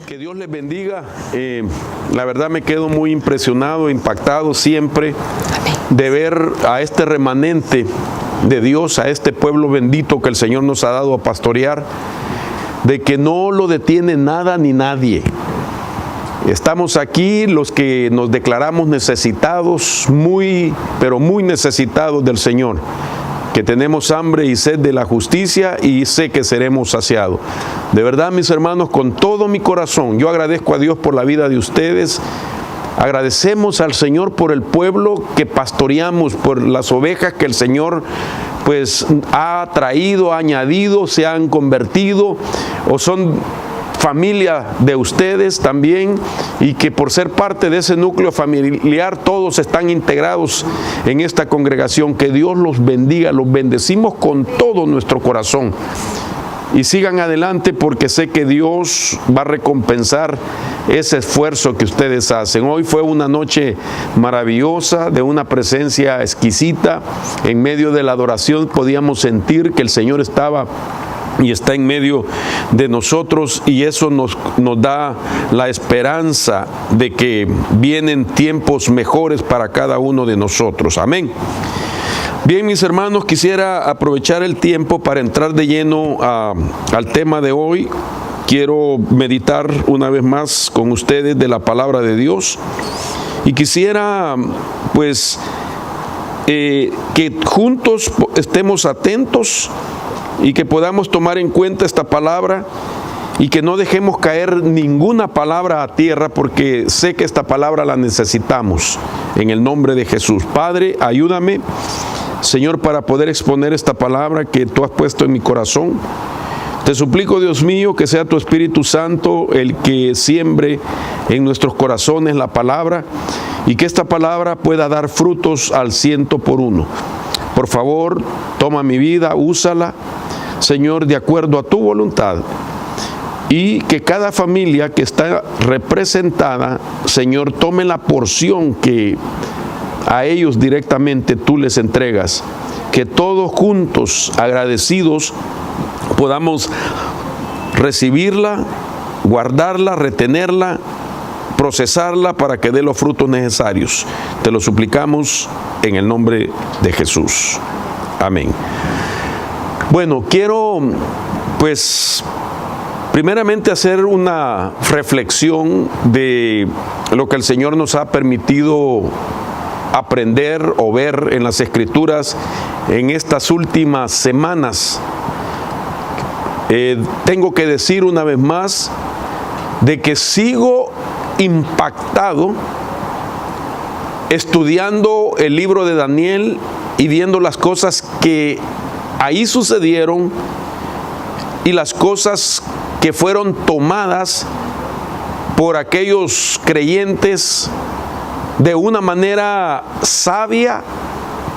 Que Dios les bendiga. La verdad me quedo muy impresionado, impactado siempre de ver a este remanente de Dios, a este pueblo bendito que el Señor nos ha dado a pastorear, de que no lo detiene nada ni nadie. Estamos aquí los que nos declaramos necesitados, pero muy necesitados del Señor, que tenemos hambre y sed de la justicia y sé que seremos saciados. De verdad, mis hermanos, con todo mi corazón, yo agradezco a Dios por la vida de ustedes. Agradecemos al Señor por el pueblo que pastoreamos, por las ovejas que el Señor pues ha traído, ha añadido, se han convertido o son familia de ustedes también, y que por ser parte de ese núcleo familiar todos están integrados en esta congregación. Que Dios los bendiga, los bendecimos con todo nuestro corazón y sigan adelante, porque sé que Dios va a recompensar ese esfuerzo que ustedes hacen. Hoy fue una noche maravillosa, de una presencia exquisita. En medio de la adoración podíamos sentir que el Señor estaba y está en medio de nosotros, y eso nos da la esperanza de que vienen tiempos mejores para cada uno de nosotros. Amén. Bien, mis hermanos, quisiera aprovechar el tiempo para entrar de lleno al tema de hoy. Quiero meditar una vez más con ustedes de la palabra de Dios, y quisiera pues que juntos estemos atentos y que podamos tomar en cuenta esta palabra, y que no dejemos caer ninguna palabra a tierra, porque sé que esta palabra la necesitamos, en el nombre de Jesús. Padre, ayúdame, Señor, para poder exponer esta palabra que tú has puesto en mi corazón. Te suplico, Dios mío, que sea tu Espíritu Santo el que siembre en nuestros corazones la palabra, y que esta palabra pueda dar frutos al 100%. Por favor, toma mi vida, úsala, Señor, de acuerdo a tu voluntad, y que cada familia que está representada, Señor, tome la porción que a ellos directamente tú les entregas. Que todos juntos, agradecidos, podamos recibirla, guardarla, retenerla, procesarla para que dé los frutos necesarios. Te lo suplicamos en el nombre de Jesús. Amén. Bueno, quiero pues primeramente hacer una reflexión de lo que el Señor nos ha permitido aprender o ver en las Escrituras en estas últimas semanas. Tengo que decir una vez más de que sigo impactado estudiando el libro de Daniel y viendo las cosas que ahí sucedieron y las cosas que fueron tomadas por aquellos creyentes de una manera sabia,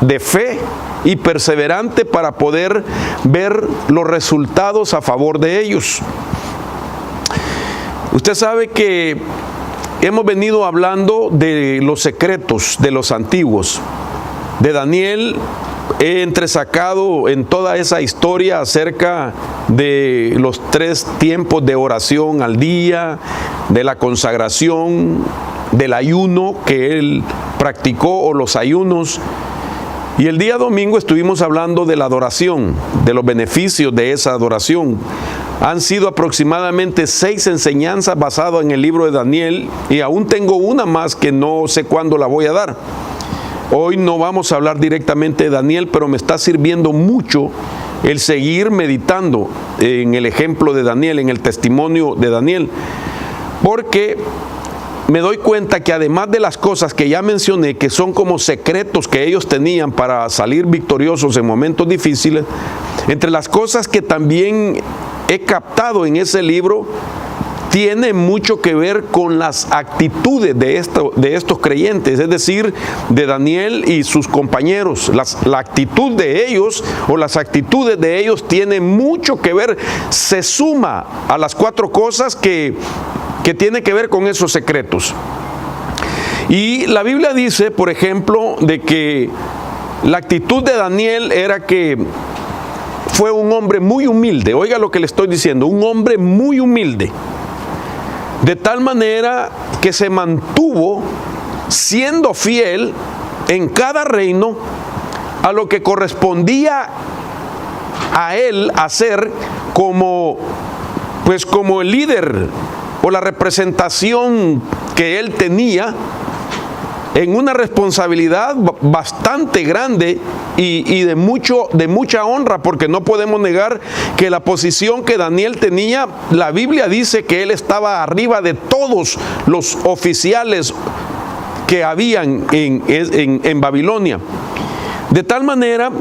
de fe y perseverante, para poder ver los resultados a favor de ellos. Usted sabe que hemos venido hablando de los secretos de los antiguos. De Daniel he entresacado en toda esa historia acerca de los 3 tiempos de oración al día, de la consagración, del ayuno que él practicó, o los ayunos. Y el día domingo estuvimos hablando de la adoración, de los beneficios de esa adoración. Han sido aproximadamente 6 enseñanzas basadas en el libro de Daniel, y aún tengo una más que no sé cuándo la voy a dar. Hoy no vamos a hablar directamente de Daniel, pero me está sirviendo mucho el seguir meditando en el ejemplo de Daniel, en el testimonio de Daniel, porque me doy cuenta que además de las cosas que ya mencioné, que son como secretos que ellos tenían para salir victoriosos en momentos difíciles, entre las cosas que también he captado en ese libro, tiene mucho que ver con las actitudes de estos creyentes, es decir, de Daniel y sus compañeros. La actitud de ellos, o las actitudes de ellos, tienen mucho que ver, se suma a las 4 cosas que tiene que ver con esos secretos. Y la Biblia dice, por ejemplo, de que la actitud de Daniel era que fue un hombre muy humilde. Oiga lo que le estoy diciendo, un hombre muy humilde. de tal manera que se mantuvo siendo fiel en cada reino a lo que correspondía a él hacer como el líder o la representación que él tenía en una responsabilidad bastante grande y de mucha honra, porque no podemos negar que la posición que Daniel tenía, la Biblia dice que él estaba arriba de todos los oficiales que habían en Babilonia. De tal manera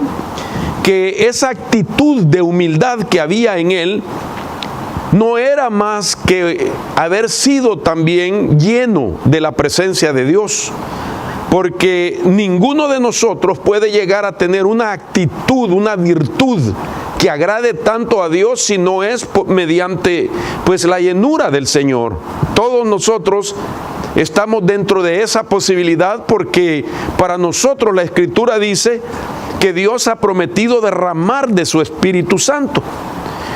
que esa actitud de humildad que había en él no era más que haber sido también lleno de la presencia de Dios, porque ninguno de nosotros puede llegar a tener una actitud, una virtud que agrade tanto a Dios si no es mediante la llenura del Señor. Todos nosotros estamos dentro de esa posibilidad, porque para nosotros la Escritura dice que Dios ha prometido derramar de su Espíritu Santo.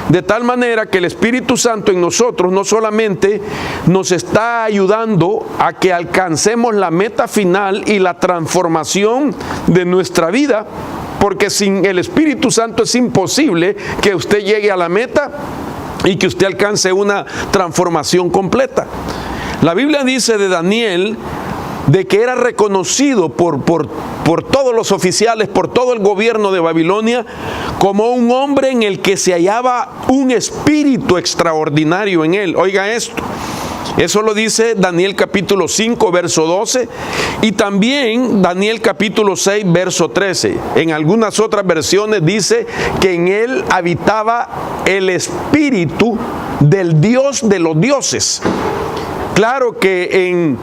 De tal manera que el Espíritu Santo en nosotros no solamente nos está ayudando a que alcancemos la meta final y la transformación de nuestra vida, porque sin el Espíritu Santo es imposible que usted llegue a la meta y que usted alcance una transformación completa. La Biblia dice de Daniel de que era reconocido por todos los oficiales, por todo el gobierno de Babilonia, como un hombre en el que se hallaba un espíritu extraordinario en él. Oiga esto, eso lo dice Daniel capítulo 5, verso 12, y también Daniel capítulo 6, verso 13. En algunas otras versiones dice que en él habitaba el espíritu del Dios de los dioses. Claro que en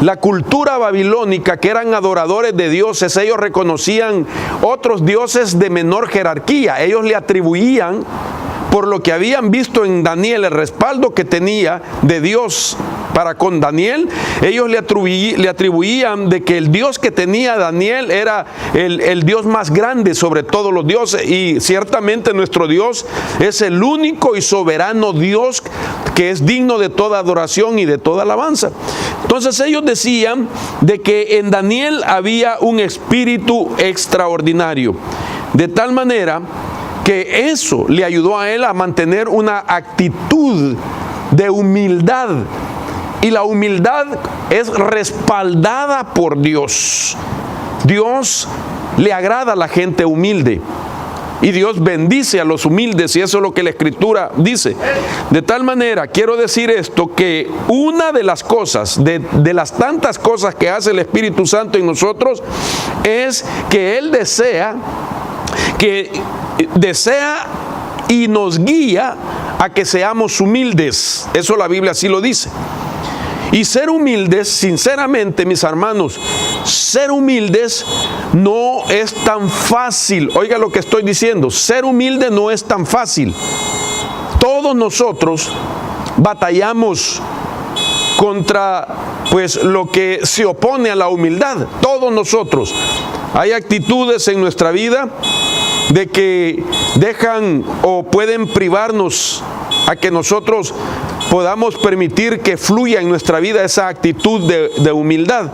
la cultura babilónica, que eran adoradores de dioses, ellos reconocían otros dioses de menor jerarquía. Ellos le atribuían, por lo que habían visto en Daniel, el respaldo que tenía de Dios para con Daniel, ellos le atribuían de que el Dios que tenía Daniel era el Dios más grande sobre todos los dioses, y ciertamente nuestro Dios es el único y soberano Dios que es digno de toda adoración y de toda alabanza. Entonces ellos decían de que en Daniel había un espíritu extraordinario, de tal manera que eso le ayudó a él a mantener una actitud de humildad. Y la humildad es respaldada por Dios. Dios le agrada a la gente humilde. Y Dios bendice a los humildes, y eso es lo que la Escritura dice. De tal manera, quiero decir esto, que una de las cosas, de las tantas cosas que hace el Espíritu Santo en nosotros, es que Él desea y nos guía a que seamos humildes. Eso la Biblia así lo dice. Y ser humildes, sinceramente, mis hermanos, ser humildes no es tan fácil. Oiga lo que estoy diciendo, ser humilde no es tan fácil. Todos nosotros batallamos contra lo que se opone a la humildad. Todos nosotros. Hay actitudes en nuestra vida de que dejan o pueden privarnos a que nosotros podamos permitir que fluya en nuestra vida esa actitud de humildad.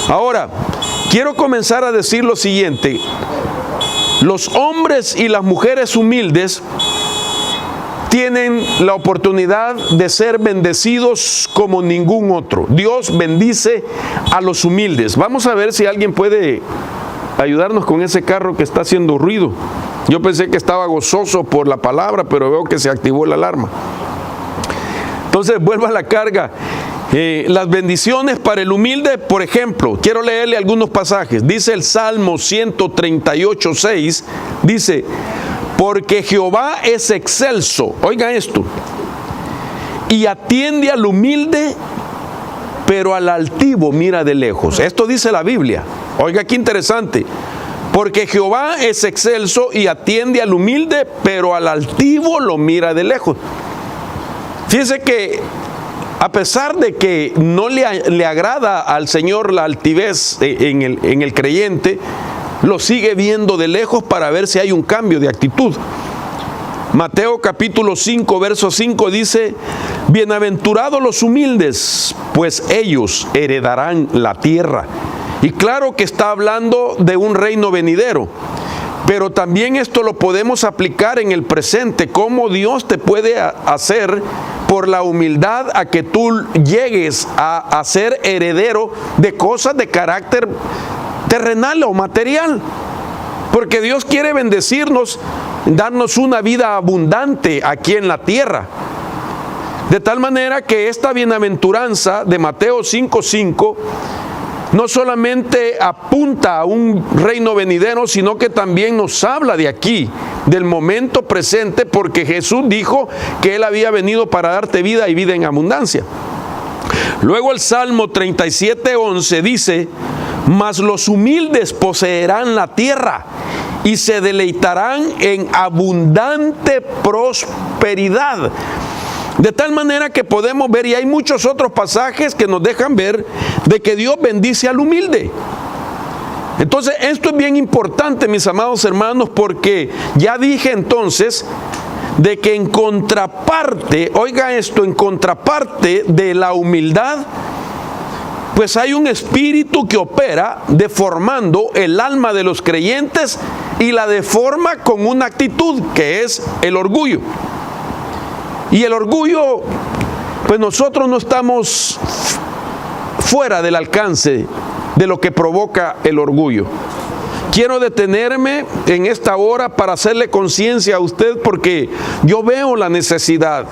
Ahora, quiero comenzar a decir lo siguiente: los hombres y las mujeres humildes tienen la oportunidad de ser bendecidos como ningún otro. Dios bendice a los humildes. Vamos a ver si alguien puede ayudarnos con ese carro que está haciendo ruido. Yo pensé que estaba gozoso por la palabra, pero veo que se activó la alarma. Entonces, vuelvo a la carga. Las bendiciones para el humilde, por ejemplo, quiero leerle algunos pasajes. Dice el Salmo 138:6, dice: porque Jehová es excelso, oiga esto, y atiende al humilde, pero al altivo mira de lejos. Esto dice la Biblia. Oiga qué interesante. Porque Jehová es excelso y atiende al humilde, pero al altivo lo mira de lejos. Fíjese que a pesar de que no le agrada al Señor la altivez en el creyente, lo sigue viendo de lejos para ver si hay un cambio de actitud. Mateo capítulo 5, verso 5 dice: bienaventurados los humildes, pues ellos heredarán la tierra. Y claro que está hablando de un reino venidero, pero también esto lo podemos aplicar en el presente, cómo Dios te puede hacer por la humildad a que tú llegues a ser heredero de cosas de carácter terrenal o material. Porque Dios quiere bendecirnos, darnos una vida abundante aquí en la tierra. De tal manera que esta bienaventuranza de Mateo 5:5 no solamente apunta a un reino venidero, sino que también nos habla de aquí, del momento presente, porque Jesús dijo que Él había venido para darte vida y vida en abundancia. Luego el Salmo 37:11 dice: mas los humildes poseerán la tierra y se deleitarán en abundante prosperidad. De tal manera que podemos ver, y hay muchos otros pasajes que nos dejan ver, de que Dios bendice al humilde. Entonces, esto es bien importante, mis amados hermanos, porque ya dije entonces de que en contraparte, oiga esto, en contraparte de la humildad, pues hay un espíritu que opera deformando el alma de los creyentes y la deforma con una actitud que es el orgullo. Y el orgullo, pues nosotros no estamos fuera del alcance de lo que provoca el orgullo. Quiero detenerme en esta hora para hacerle conciencia a usted, porque yo veo la necesidad.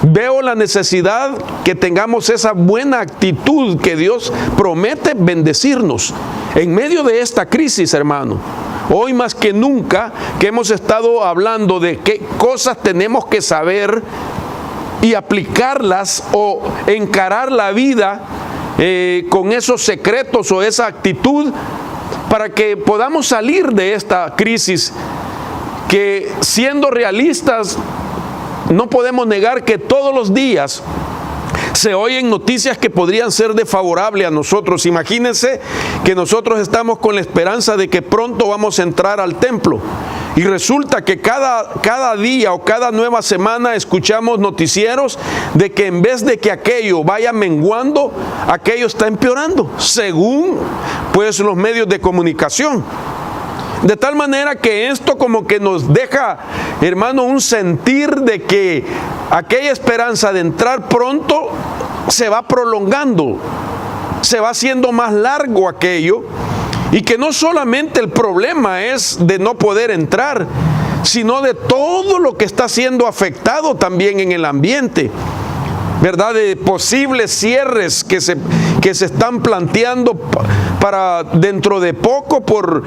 Veo la necesidad que tengamos esa buena actitud que Dios promete bendecirnos en medio de esta crisis, hermano. Hoy más que nunca que hemos estado hablando de qué cosas tenemos que saber y aplicarlas o encarar la vida con esos secretos o esa actitud para que podamos salir de esta crisis, que siendo realistas no podemos negar que todos los días se oyen noticias que podrían ser desfavorables a nosotros. Imagínense que nosotros estamos con la esperanza de que pronto vamos a entrar al templo. Y resulta que cada día o cada nueva semana escuchamos noticieros de que en vez de que aquello vaya menguando, aquello está empeorando, según pues los medios de comunicación. De tal manera que esto como que nos deja, hermano, un sentir de que aquella esperanza de entrar pronto se va prolongando, se va haciendo más largo aquello, y que no solamente el problema es de no poder entrar, sino de todo lo que está siendo afectado también en el ambiente, ¿verdad? De posibles cierres que se están planteando para dentro de poco por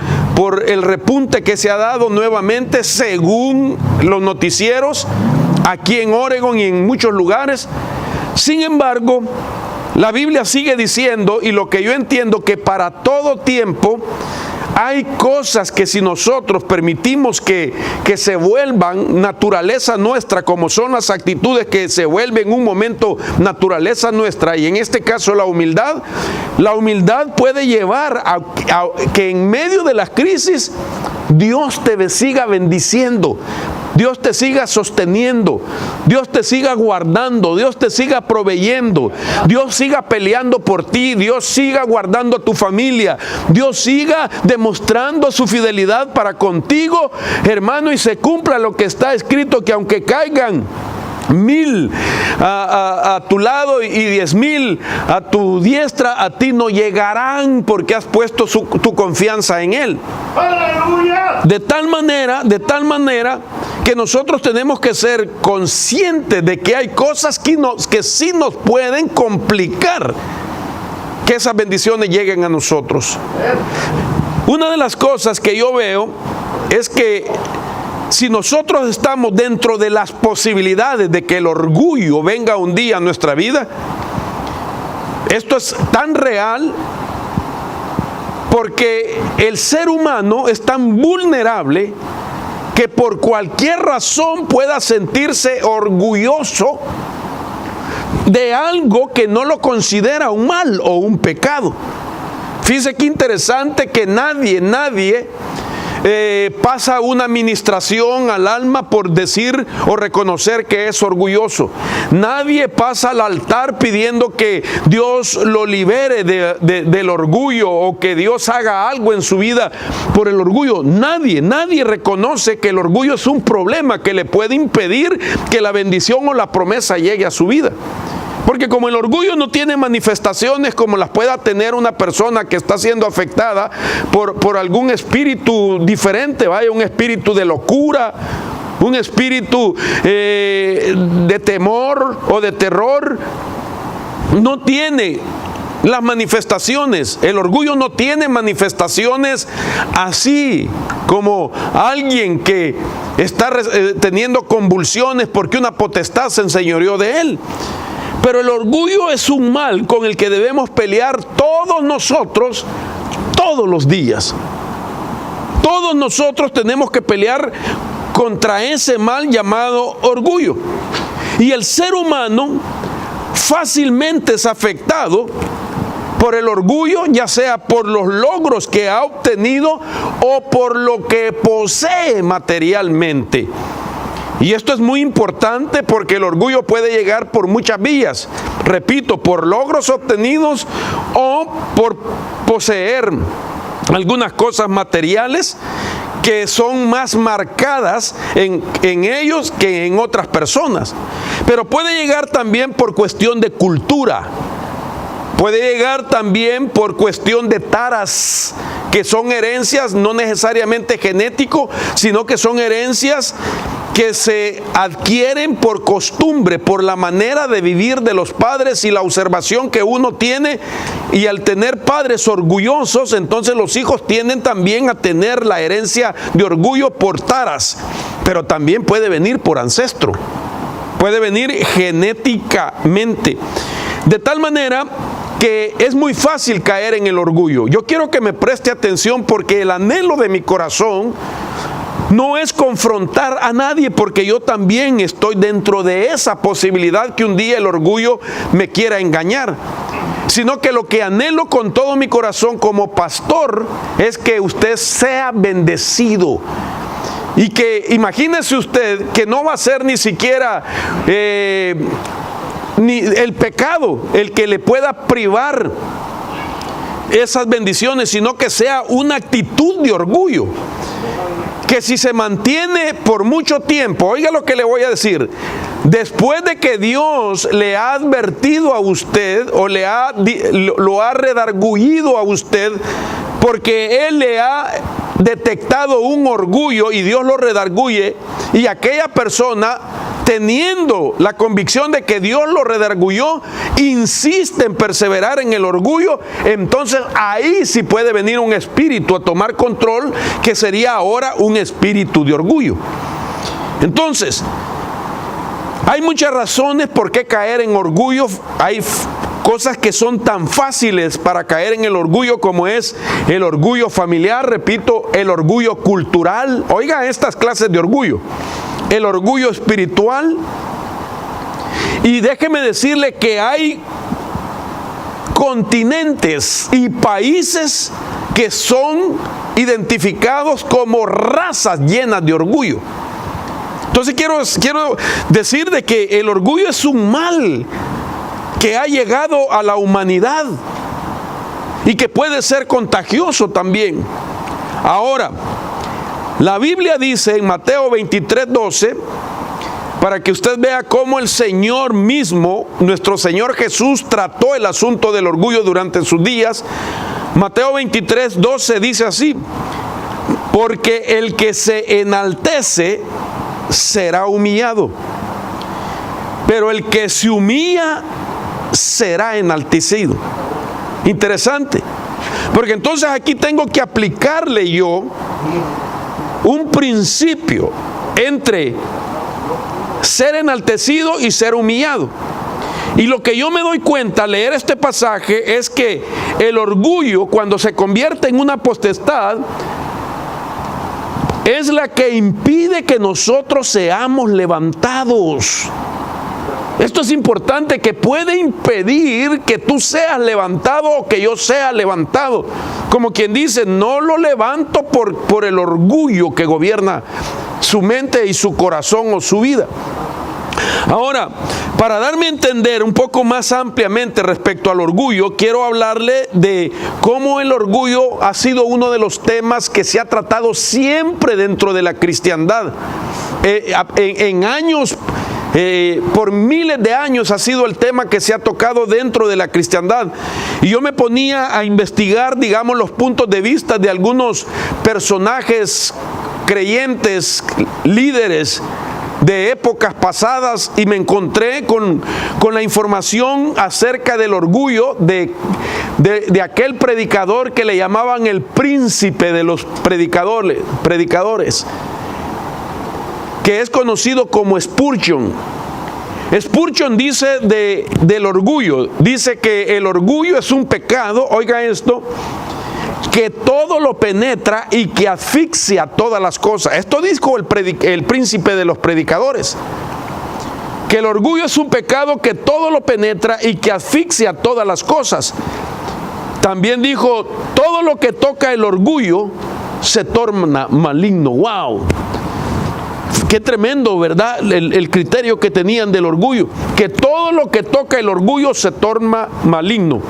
el repunte que se ha dado nuevamente según los noticieros aquí en Oregon y en muchos lugares. Sin embargo, la Biblia sigue diciendo, y lo que yo entiendo, que para todo tiempo hay cosas que si nosotros permitimos que se vuelvan naturaleza nuestra, como son las actitudes que se vuelven un momento naturaleza nuestra, y en este caso la humildad puede llevar a que en medio de las crisis Dios te siga bendiciendo, Dios te siga sosteniendo, Dios te siga guardando, Dios te siga proveyendo, Dios siga peleando por ti, Dios siga guardando a tu familia, Dios siga demostrando su fidelidad para contigo, hermano, y se cumpla lo que está escrito, que aunque caigan 1000 a tu lado y 10,000 a tu diestra, a ti no llegarán, porque has puesto tu confianza en Él. ¡Aleluya! De tal manera que nosotros tenemos que ser conscientes de que hay cosas que sí nos pueden complicar que esas bendiciones lleguen a nosotros. Una de las cosas que yo veo es que si nosotros estamos dentro de las posibilidades de que el orgullo venga un día a nuestra vida, esto es tan real porque el ser humano es tan vulnerable que por cualquier razón pueda sentirse orgulloso de algo que no lo considera un mal o un pecado. Fíjese qué interesante que nadie pasa una ministración al alma por decir o reconocer que es orgulloso. Nadie pasa al altar pidiendo que Dios lo libere del orgullo o que Dios haga algo en su vida por el orgullo. Nadie reconoce que el orgullo es un problema que le puede impedir que la bendición o la promesa llegue a su vida. Porque como el orgullo no tiene manifestaciones como las pueda tener una persona que está siendo afectada por algún espíritu diferente, vaya, un espíritu de locura, un espíritu de temor o de terror, no tiene las manifestaciones. El orgullo no tiene manifestaciones así como alguien que está teniendo convulsiones porque una potestad se enseñoreó de él. Pero el orgullo es un mal con el que debemos pelear todos nosotros, todos los días. Todos nosotros tenemos que pelear contra ese mal llamado orgullo. Y el ser humano fácilmente es afectado por el orgullo, ya sea por los logros que ha obtenido o por lo que posee materialmente. Y esto es muy importante porque el orgullo puede llegar por muchas vías. Repito, por logros obtenidos o por poseer algunas cosas materiales que son más marcadas en ellos que en otras personas. Pero puede llegar también por cuestión de cultura. Puede llegar también por cuestión de taras, que son herencias no necesariamente genético, sino que son herencias que se adquieren por costumbre, por la manera de vivir de los padres y la observación que uno tiene. Y al tener padres orgullosos, entonces los hijos tienden también a tener la herencia de orgullo por taras, pero también puede venir por ancestro, puede venir genéticamente. De tal manera que es muy fácil caer en el orgullo. Yo quiero que me preste atención porque el anhelo de mi corazón no es confrontar a nadie, porque yo también estoy dentro de esa posibilidad que un día el orgullo me quiera engañar, sino que lo que anhelo con todo mi corazón como pastor es que usted sea bendecido. Y que imagínese usted que no va a ser ni siquiera ni el pecado el que le pueda privar esas bendiciones, sino que sea una actitud de orgullo, que si se mantiene por mucho tiempo, oiga lo que le voy a decir, después de que Dios le ha advertido a usted o lo ha redargüido a usted, porque Él le ha detectado un orgullo y Dios lo redarguye, y aquella persona, teniendo la convicción de que Dios lo redarguyó, insiste en perseverar en el orgullo, entonces ahí sí puede venir un espíritu a tomar control, que sería ahora un espíritu de orgullo. Entonces, hay muchas razones por qué caer en orgullo. Hay cosas que son tan fáciles para caer en el orgullo como es el orgullo familiar, repito, el orgullo cultural. Oiga estas clases de orgullo. El orgullo espiritual. Y déjeme decirle que hay continentes y países que son identificados como razas llenas de orgullo. Entonces quiero decir de que el orgullo es un mal que ha llegado a la humanidad y que puede ser contagioso también. Ahora, la Biblia dice en Mateo 23:12, para que usted vea cómo el Señor mismo, nuestro Señor Jesús, trató el asunto del orgullo durante sus días. Mateo 23:12 dice así: porque el que se enaltece será humillado, pero el que se humilla será enaltecido. Interesante, porque entonces aquí tengo que aplicarle yo un principio entre ser enaltecido y ser humillado. Y lo que yo me doy cuenta al leer este pasaje es que el orgullo, cuando se convierte en una potestad, es la que impide que nosotros seamos levantados. Esto es importante, que puede impedir que tú seas levantado o que yo sea levantado. Como quien dice, no lo levanto por el orgullo que gobierna su mente y su corazón o su vida. Ahora, para darme a entender un poco más ampliamente respecto al orgullo, quiero hablarle de cómo el orgullo ha sido uno de los temas que se ha tratado siempre dentro de la cristiandad. En años, por miles de años ha sido el tema que se ha tocado dentro de la cristiandad. Y yo me ponía a investigar, digamos, los puntos de vista de algunos personajes creyentes, líderes de épocas pasadas, y me encontré con la información acerca del orgullo de aquel predicador que le llamaban el príncipe de los predicadores, que es conocido como Spurgeon. Spurgeon dice del orgullo, dice que el orgullo es un pecado, oiga esto, que todo lo penetra y que asfixia todas las cosas. Esto dijo el príncipe de los predicadores, que el orgullo es un pecado que todo lo penetra y que asfixia todas las cosas. También dijo, todo lo que toca el orgullo se torna maligno. ¡Wow! Qué tremendo, ¿verdad? El criterio que tenían del orgullo, que todo lo que toca el orgullo se torna maligno.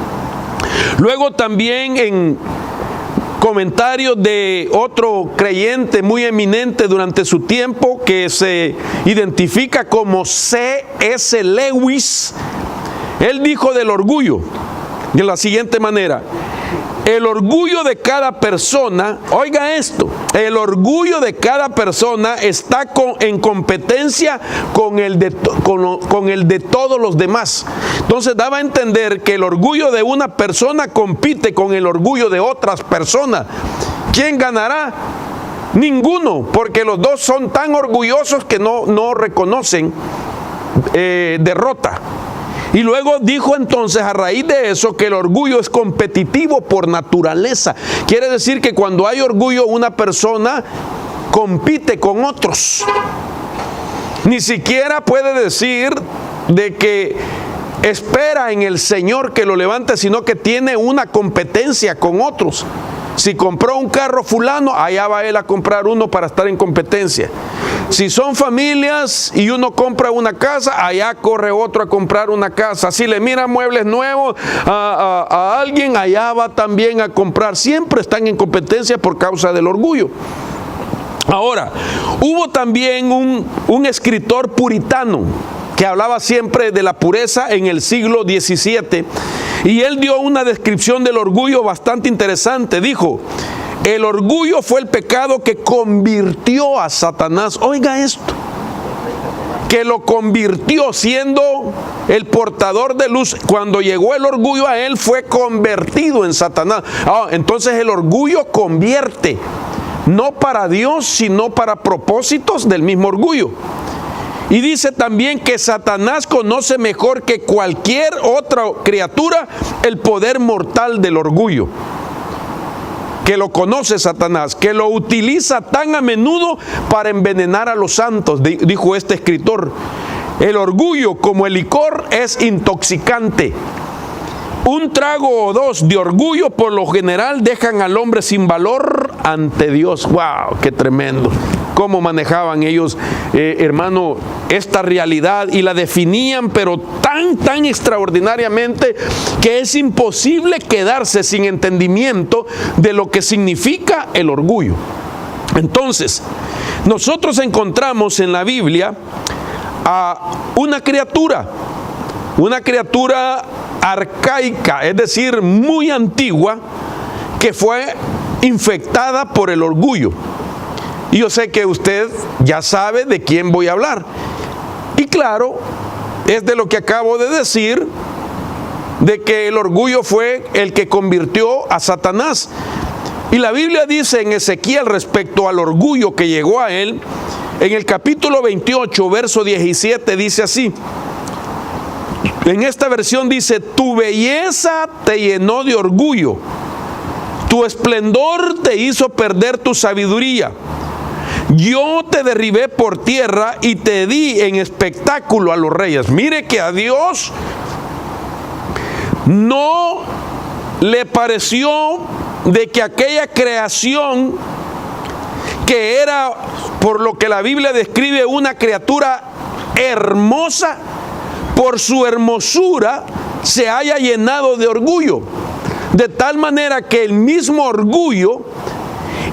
Luego también en comentarios de otro creyente muy eminente durante su tiempo, que se identifica como C.S. Lewis, él dijo del orgullo de la siguiente manera: el orgullo de cada persona, oiga esto, el orgullo de cada persona está en competencia con el de todos los demás. Entonces daba a entender que el orgullo de una persona compite con el orgullo de otras personas. ¿Quién ganará? Ninguno, porque los dos son tan orgullosos que no reconocen derrota. Y luego dijo entonces, a raíz de eso, que el orgullo es competitivo por naturaleza. Quiere decir que cuando hay orgullo, una persona compite con otros. Ni siquiera puede decir de que espera en el Señor que lo levante, sino que tiene una competencia con otros. Si compró un carro fulano, allá va él a comprar uno para estar en competencia. Si son familias y uno compra una casa, allá corre otro a comprar una casa. Si le mira muebles nuevos a alguien, allá va también a comprar. Siempre están en competencia por causa del orgullo. Ahora, hubo también un escritor puritano que hablaba siempre de la pureza en el siglo XVII, y él dio una descripción del orgullo bastante interesante. Dijo: el orgullo fue el pecado que convirtió a Satanás. Oiga esto, que lo convirtió, siendo el portador de luz. Cuando llegó el orgullo a él, fue convertido en Satanás. Entonces el orgullo convierte, no para Dios, sino para propósitos del mismo orgullo. Y dice también que Satanás conoce mejor que cualquier otra criatura el poder mortal del orgullo. Que lo conoce Satanás, que lo utiliza tan a menudo para envenenar a los santos, dijo este escritor. El orgullo, como el licor, es intoxicante. Un trago o dos de orgullo por lo general dejan al hombre sin valor ante Dios. ¡Wow! ¡Qué tremendo! Cómo manejaban ellos, hermano, esta realidad, y la definían, pero tan extraordinariamente, que es imposible quedarse sin entendimiento de lo que significa el orgullo. Entonces, nosotros encontramos en la Biblia a una criatura arcaica, es decir, muy antigua, que fue infectada por el orgullo. Y yo sé que usted ya sabe de quién voy a hablar. Y claro, es de lo que acabo de decir, de que el orgullo fue el que convirtió a Satanás. Y la Biblia dice en Ezequiel respecto al orgullo que llegó a él, en el capítulo 28, verso 17, dice así. En esta versión dice: tu belleza te llenó de orgullo, tu esplendor te hizo perder tu sabiduría. yo te derribé por tierra y te di en espectáculo a los reyes. Mire que a Dios no le pareció de que aquella creación, que era, por lo que la Biblia describe, una criatura hermosa, por su hermosura se haya llenado de orgullo, de tal manera que el mismo orgullo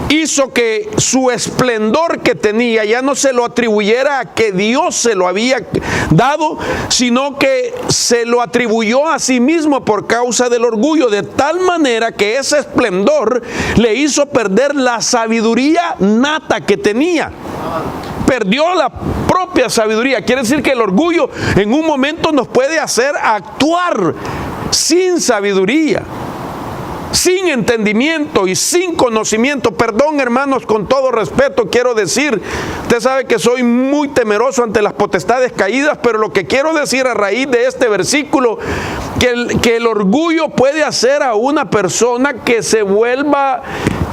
hizo que su esplendor que tenía ya no se lo atribuyera a que Dios se lo había dado, sino que se lo atribuyó a sí mismo por causa del orgullo, de tal manera que ese esplendor le hizo perder la sabiduría nata que tenía. Perdió la propia sabiduría. Quiere decir que el orgullo en un momento nos puede hacer actuar sin sabiduría, sin entendimiento y sin conocimiento. Perdón, hermanos, con todo respeto quiero decir, usted sabe que soy muy temeroso ante las potestades caídas, pero lo que quiero decir a raíz de este versículo, que el orgullo puede hacer a una persona que se vuelva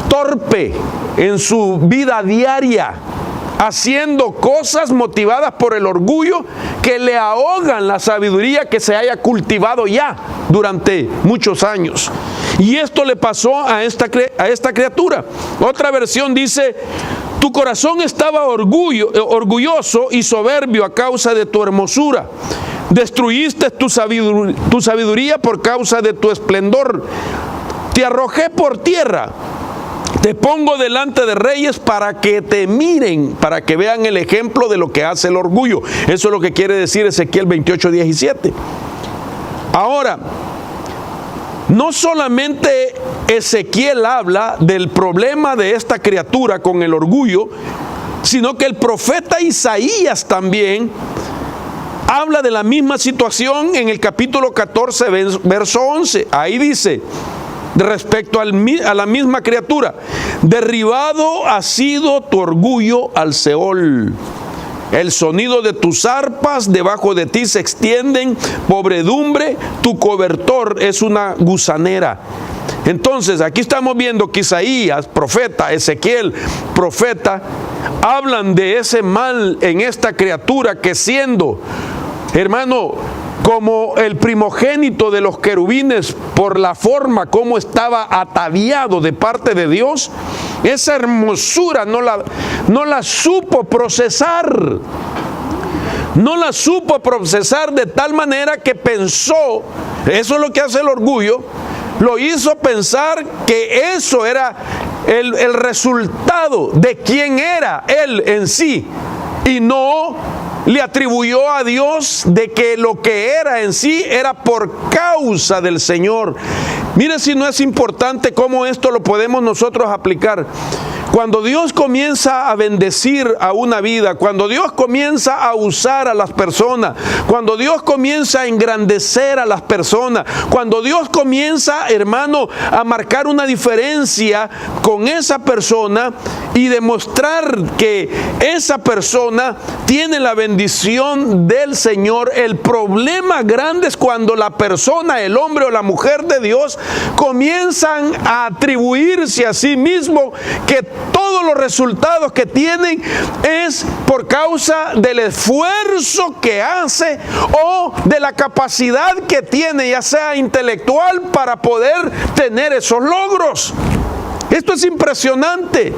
torpe en su vida diaria, haciendo cosas motivadas por el orgullo que le ahogan la sabiduría que se haya cultivado ya durante muchos años. Y esto le pasó a esta criatura. Otra versión dice: tu corazón estaba orgulloso y soberbio a causa de tu hermosura. Destruiste tu sabiduría por causa de tu esplendor. Te arrojé por tierra. Te pongo delante de reyes para que te miren, para que vean el ejemplo de lo que hace el orgullo. Eso es lo que quiere decir Ezequiel 28:17. Ahora, no solamente Ezequiel habla del problema de esta criatura con el orgullo, sino que el profeta Isaías también habla de la misma situación en el capítulo 14, verso 11. Ahí dice, respecto a la misma criatura: derribado ha sido tu orgullo al Seol. El sonido de tus arpas debajo de ti se extienden, pobredumbre, tu cobertor es una gusanera. Entonces, aquí estamos viendo que Isaías, profeta, Ezequiel, profeta, hablan de ese mal en esta criatura que, siendo, hermano, como el primogénito de los querubines, por la forma como estaba ataviado de parte de Dios, esa hermosura no la supo procesar. No la supo procesar de tal manera que pensó, eso es lo que hace el orgullo, lo hizo pensar que eso era el resultado de quién era él en sí, y no le atribuyó a Dios de que lo que era en sí era por causa del Señor. Mire si no es importante cómo esto lo podemos nosotros aplicar. Cuando Dios comienza a bendecir a una vida, cuando Dios comienza a usar a las personas, cuando Dios comienza a engrandecer a las personas, cuando Dios comienza, hermano, a marcar una diferencia con esa persona y demostrar que esa persona tiene la bendición del Señor, el problema grande es cuando la persona, el hombre o la mujer de Dios, comienzan a atribuirse a sí mismo que todos los resultados que tienen es por causa del esfuerzo que hace o de la capacidad que tiene, ya sea intelectual, para poder tener esos logros. Esto es impresionante.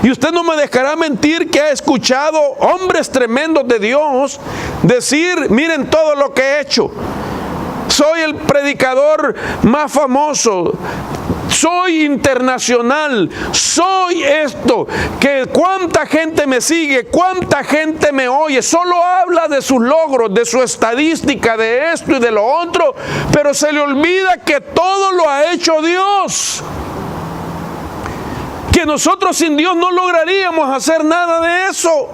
Y usted no me dejará mentir que ha escuchado hombres tremendos de Dios decir: miren todo lo que he hecho. Soy el predicador más famoso. Soy internacional, soy esto, que cuánta gente me sigue, cuánta gente me oye. Solo habla de sus logros, de su estadística, de esto y de lo otro, pero se le olvida que todo lo ha hecho Dios. Que nosotros sin Dios no lograríamos hacer nada de eso.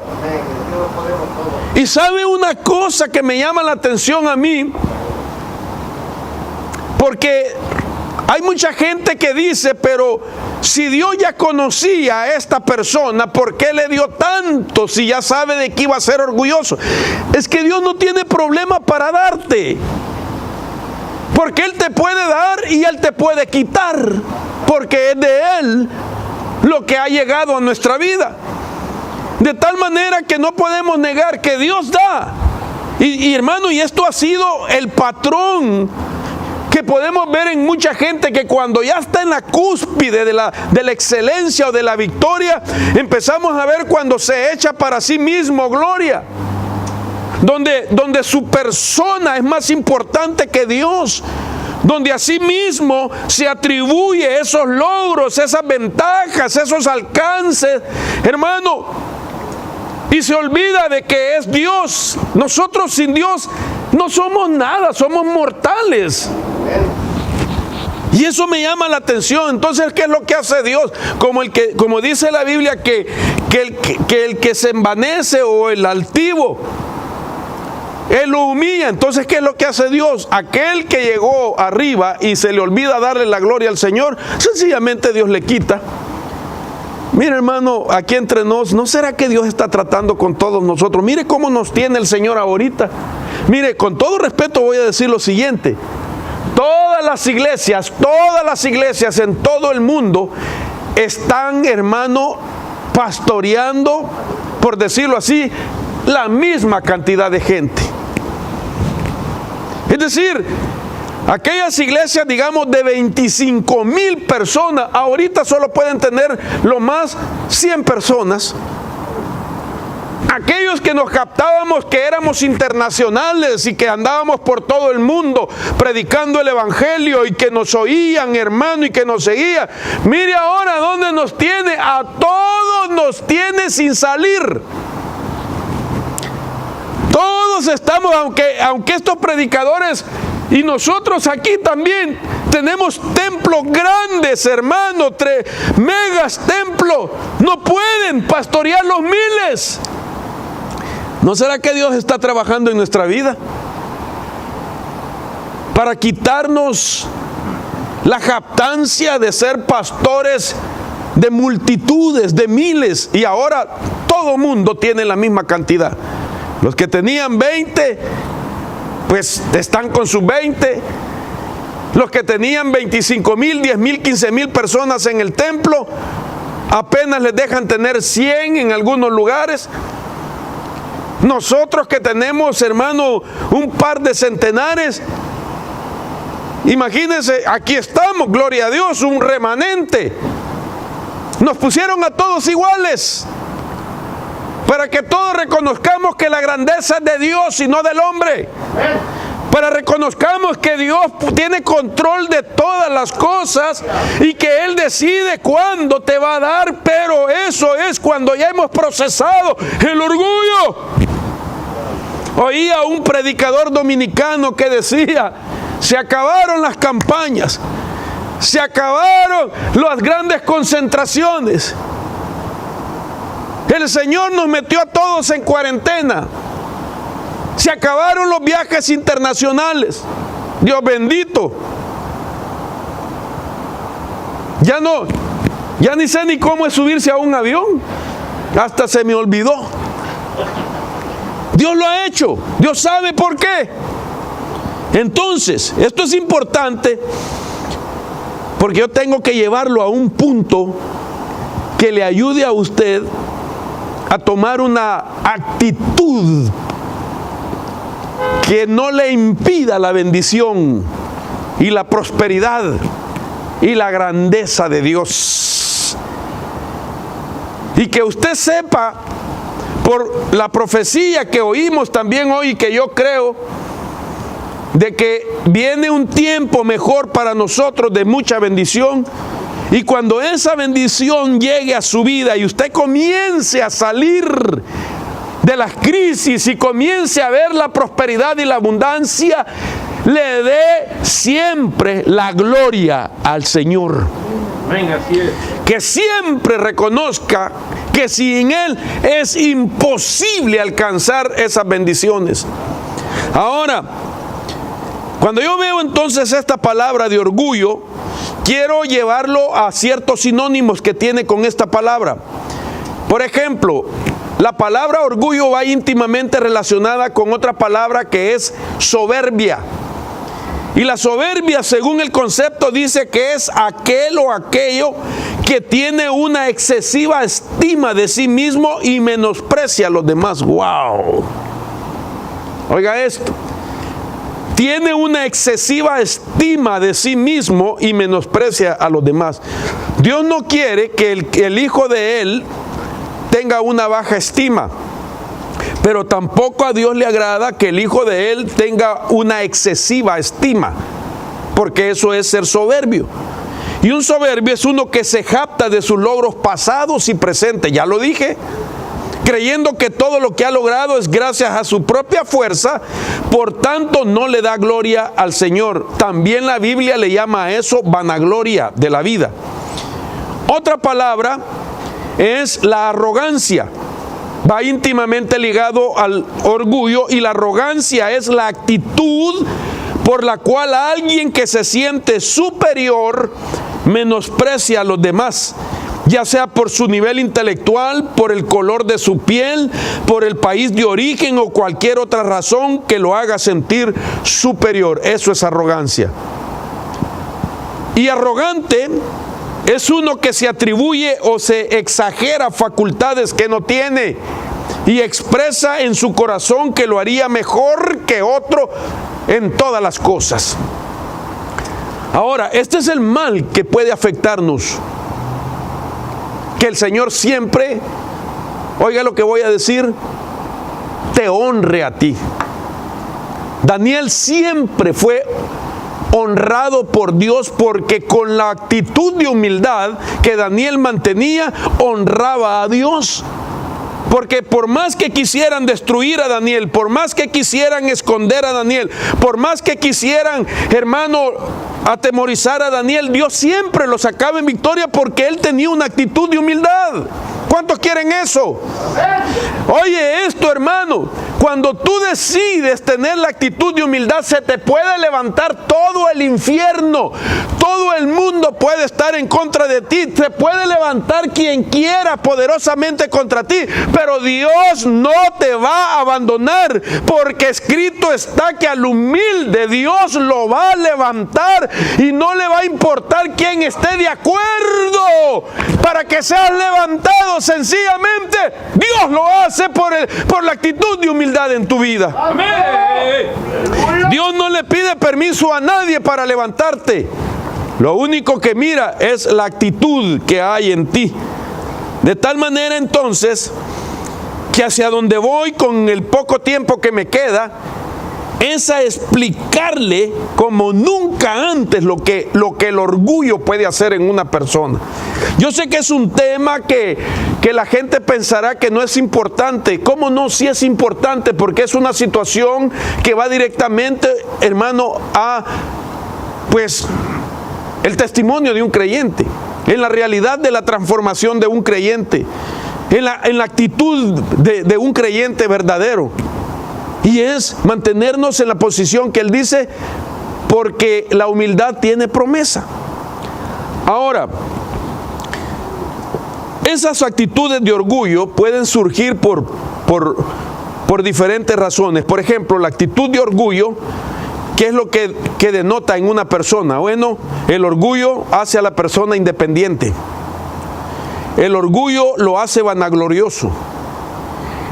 Y sabe una cosa que me llama la atención a mí, porque hay mucha gente que dice: pero si Dios ya conocía a esta persona, ¿por qué le dio tanto si ya sabe de que iba a ser orgulloso? Es que Dios no tiene problema para darte, porque Él te puede dar y Él te puede quitar, porque es de Él lo que ha llegado a nuestra vida. De tal manera que no podemos negar que Dios da. Y hermano, y esto ha sido el patrón que podemos ver en mucha gente, que cuando ya está en la cúspide de la excelencia o de la victoria, empezamos a ver cuando se echa para sí mismo gloria. Donde su persona es más importante que Dios. Donde a sí mismo se atribuye esos logros, esas ventajas, esos alcances, hermano, y se olvida de que es Dios. Nosotros sin Dios no somos nada, somos mortales. Y eso me llama la atención. Entonces, ¿qué es lo que hace Dios? Como dice la Biblia, que el que se envanece, o el altivo, Él lo humilla. Entonces, ¿qué es lo que hace Dios? Aquel que llegó arriba y se le olvida darle la gloria al Señor, sencillamente Dios le quita. Mire, hermano, aquí entre nos, ¿no será que Dios está tratando con todos nosotros? Mire cómo nos tiene el Señor ahorita. Mire, con todo respeto voy a decir lo siguiente. Todas las iglesias en todo el mundo están, hermano, pastoreando, por decirlo así, la misma cantidad de gente. Es decir, aquellas iglesias, digamos, de 25,000 personas, ahorita solo pueden tener lo más 100 personas. Aquellos que nos captábamos que éramos internacionales y que andábamos por todo el mundo predicando el evangelio y que nos oían, hermano, y que nos seguían. Mire ahora dónde nos tiene. A todos nos tiene sin salir. Todos estamos, aunque estos predicadores y nosotros aquí también tenemos templos grandes, hermano, megas templos, no pueden pastorear los miles. ¿No será que Dios está trabajando en nuestra vida para quitarnos la jactancia de ser pastores de multitudes, de miles? Y ahora todo mundo tiene la misma cantidad. Los que tenían 20, pues están con sus 20. Los que tenían 25,000, 10,000, 15,000 personas en el templo, apenas les dejan tener 100 en algunos lugares. Nosotros que tenemos, hermano, un par de centenares, imagínense, aquí estamos, gloria a Dios, un remanente. Nos pusieron a todos iguales, para que todos reconozcamos que la grandeza es de Dios y no del hombre. Para reconozcamos que Dios tiene control de todas las cosas y que Él decide cuándo te va a dar, pero eso es cuando ya hemos procesado el orgullo. Oía un predicador dominicano que decía: se acabaron las campañas, se acabaron las grandes concentraciones. El Señor nos metió a todos en cuarentena. Se acabaron los viajes internacionales. Dios bendito. Ya ni sé ni cómo es subirse a un avión. Hasta se me olvidó. Dios lo ha hecho. Dios sabe por qué. Entonces, esto es importante porque yo tengo que llevarlo a un punto que le ayude a usted a tomar una actitud que no le impida la bendición y la prosperidad y la grandeza de Dios. Y que usted sepa, por la profecía que oímos también hoy, que yo creo, de que viene un tiempo mejor para nosotros de mucha bendición. Y cuando esa bendición llegue a su vida y usted comience a salir de las crisis y comience a ver la prosperidad y la abundancia, le dé siempre la gloria al Señor. Venga, así es. Que siempre reconozca que sin Él es imposible alcanzar esas bendiciones. Ahora, cuando yo veo entonces esta palabra de orgullo, quiero llevarlo a ciertos sinónimos que tiene con esta palabra. Por ejemplo, la palabra orgullo va íntimamente relacionada con otra palabra que es soberbia. Y la soberbia, según el concepto, dice que es aquel o aquello que tiene una excesiva estima de sí mismo y menosprecia a los demás. ¡Wow! Oiga esto. Tiene una excesiva estima de sí mismo y menosprecia a los demás. Dios no quiere que el hijo de Él tenga una baja estima, pero tampoco a Dios le agrada que el hijo de Él tenga una excesiva estima, porque eso es ser soberbio. Y un soberbio es uno que se jacta de sus logros pasados y presentes, ya lo dije, creyendo que todo lo que ha logrado es gracias a su propia fuerza, por tanto no le da gloria al Señor. También la Biblia le llama a eso vanagloria de la vida. Otra palabra es la arrogancia. Va íntimamente ligado al orgullo, y la arrogancia es la actitud por la cual alguien que se siente superior menosprecia a los demás, ya sea por su nivel intelectual, por el color de su piel, por el país de origen o cualquier otra razón que lo haga sentir superior. Eso es arrogancia. Y arrogante es uno que se atribuye o se exagera facultades que no tiene y expresa en su corazón que lo haría mejor que otro en todas las cosas. Ahora, este es el mal que puede afectarnos. Que el Señor siempre, oiga lo que voy a decir, te honre a ti. Daniel siempre fue honrado por Dios, porque con la actitud de humildad que Daniel mantenía, honraba a Dios. Porque por más que quisieran destruir a Daniel, por más que quisieran esconder a Daniel, por más que quisieran, hermano, atemorizar a Daniel, Dios siempre lo sacaba en victoria, porque él tenía una actitud de humildad. ¿Cuántos quieren eso? Oye esto, hermano, cuando tú decides tener la actitud de humildad, se te puede levantar todo el infierno, todo el mundo puede estar en contra de ti, se puede levantar quien quiera poderosamente contra ti, pero Dios no te va a abandonar, porque escrito está que al humilde Dios lo va a levantar, y no le va a importar quién esté de acuerdo para que seas levantado. Sencillamente Dios lo hace por la actitud de humildad en tu vida. Amén. Dios no le pide permiso a nadie para levantarte. Lo único que mira es la actitud que hay en ti. De tal manera entonces que hacia donde voy con el poco tiempo que me queda es a explicarle como nunca antes lo que el orgullo puede hacer en una persona. Yo sé que es un tema que la gente pensará que no es importante. ¿Cómo no? Sí es importante, porque es una situación que va directamente, hermano, a pues el testimonio de un creyente, en la realidad de la transformación de un creyente, en la actitud de un creyente verdadero. Y es mantenernos en la posición que él dice, porque la humildad tiene promesa. Ahora, esas actitudes de orgullo pueden surgir por diferentes razones. Por ejemplo, la actitud de orgullo, ¿qué es lo que denota en una persona? Bueno, el orgullo hace a la persona independiente. El orgullo lo hace vanaglorioso.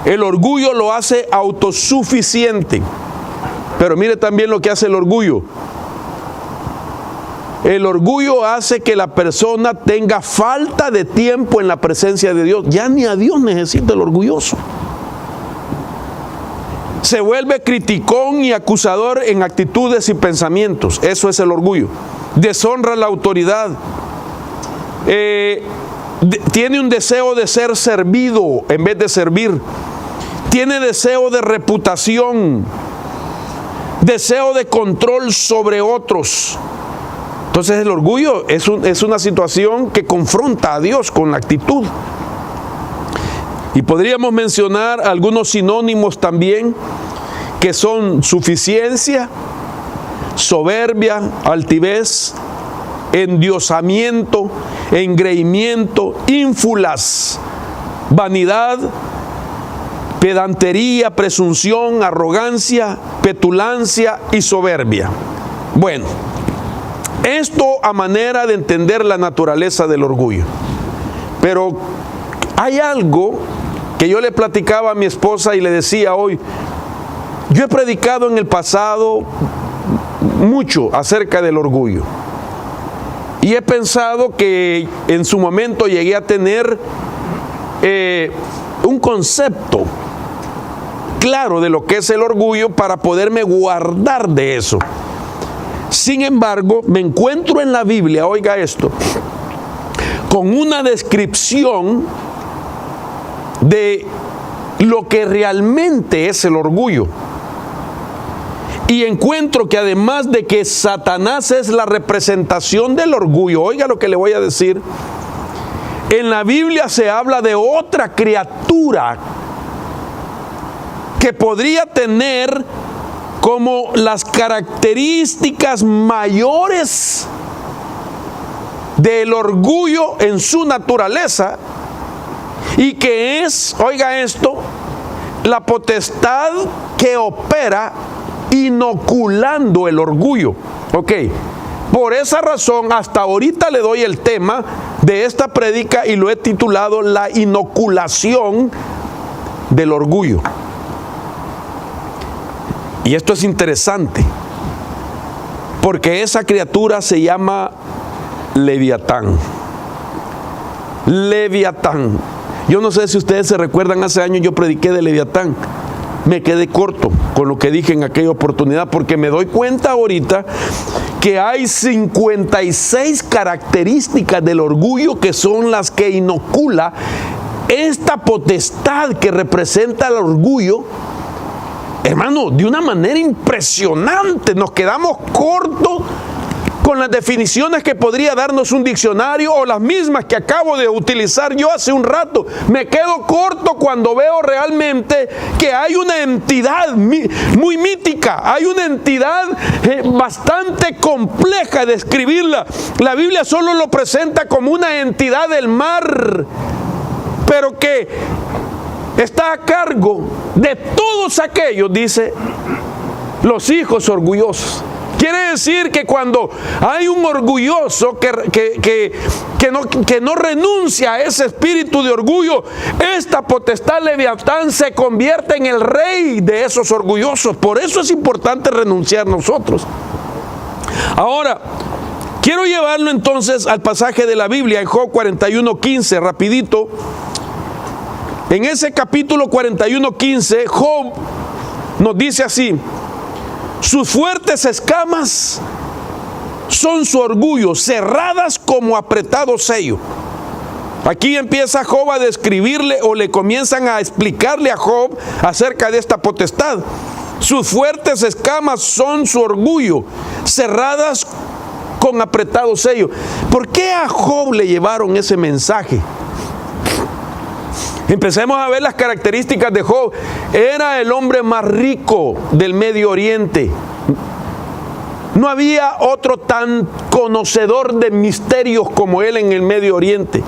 El orgullo lo hace autosuficiente. Pero mire también lo que hace el orgullo. El orgullo hace que la persona tenga falta de tiempo en la presencia de Dios. Ya ni a Dios necesita el orgulloso. Se vuelve criticón y acusador en actitudes y pensamientos. Eso es el orgullo. Deshonra la autoridad. Tiene un deseo de ser servido en vez de servir. Tiene deseo de reputación, deseo de control sobre otros. Entonces el orgullo es una situación que confronta a Dios con la actitud. Y podríamos mencionar algunos sinónimos también, que son suficiencia, soberbia, altivez, endiosamiento, engreimiento, ínfulas, vanidad, pedantería, presunción, arrogancia, petulancia y soberbia. Bueno, esto a manera de entender la naturaleza del orgullo. Pero hay algo que yo le platicaba a mi esposa y le decía hoy. Yo he predicado en el pasado mucho acerca del orgullo. Y he pensado que en su momento llegué a tener un concepto claro de lo que es el orgullo para poderme guardar de eso. Sin embargo, me encuentro en la Biblia, oiga esto, con una descripción de lo que realmente es el orgullo. Y encuentro que además de que Satanás es la representación del orgullo, oiga lo que le voy a decir, en la Biblia se habla de otra criatura que podría tener como las características mayores del orgullo en su naturaleza, y que es, oiga esto, la potestad que opera inoculando el orgullo. Ok, por esa razón hasta ahorita le doy el tema de esta prédica y lo he titulado La inoculación del orgullo. Y esto es interesante, porque esa criatura se llama Leviatán. Leviatán. Yo no sé si ustedes se recuerdan, hace años yo prediqué de Leviatán. Me quedé corto con lo que dije en aquella oportunidad, porque me doy cuenta ahorita que hay 56 características del orgullo que son las que inocula esta potestad que representa el orgullo. Hermano, de una manera impresionante. Nos quedamos cortos con las definiciones que podría darnos un diccionario o las mismas que acabo de utilizar yo hace un rato. Me quedo corto cuando veo realmente que hay una entidad muy mítica, hay una entidad bastante compleja de describirla. La Biblia solo lo presenta como una entidad del mar, pero que está a cargo de todos aquellos, dice, los hijos orgullosos. Quiere decir que cuando hay un orgulloso que no renuncia a ese espíritu de orgullo, esta potestad Leviatán se convierte en el rey de esos orgullosos. Por eso es importante renunciar nosotros. Ahora, quiero llevarlo entonces al pasaje de la Biblia en Job 41:15, rapidito. En ese capítulo 41:15, Job nos dice así: sus fuertes escamas son su orgullo, cerradas como apretado sello. Aquí empieza Job a describirle, o le comienzan a explicarle a Job acerca de esta potestad. Sus fuertes escamas son su orgullo, cerradas con apretado sello. ¿Por qué a Job le llevaron ese mensaje? Empecemos a ver las características de Job. Era el hombre más rico del Medio Oriente. No había otro tan conocedor de misterios como él en el Medio Oriente.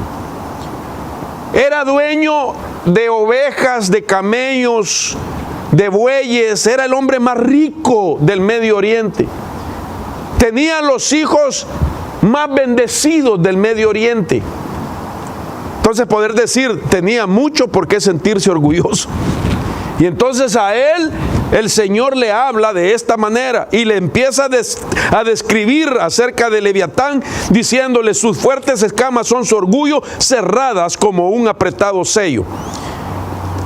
Era dueño de ovejas, de camellos, de bueyes. Era el hombre más rico del Medio Oriente. Tenía los hijos más bendecidos del Medio Oriente. Entonces poder decir, tenía mucho por qué sentirse orgulloso. Y entonces a él el Señor le habla de esta manera y le empieza a describir acerca de Leviatán, diciéndole: sus fuertes escamas son su orgullo, cerradas como un apretado sello.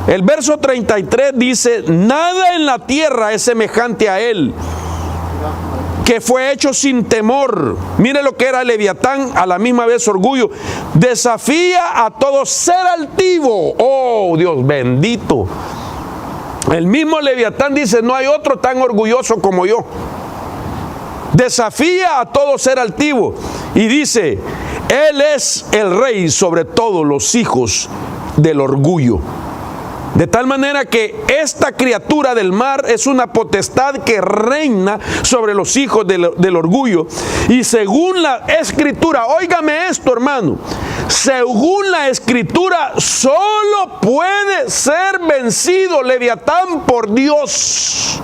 El verso 33 dice: nada en la tierra es semejante a él, que fue hecho sin temor. Mire lo que era Leviatán, a la misma vez orgullo. Desafía a todo ser altivo. Oh, Dios bendito. El mismo Leviatán dice: no hay otro tan orgulloso como yo. Desafía a todo ser altivo. Y dice: él es el rey sobre todos los hijos del orgullo. De tal manera que esta criatura del mar es una potestad que reina sobre los hijos del orgullo. Y según la Escritura, óigame esto, hermano, según la Escritura, solo puede ser vencido Leviatán por Dios.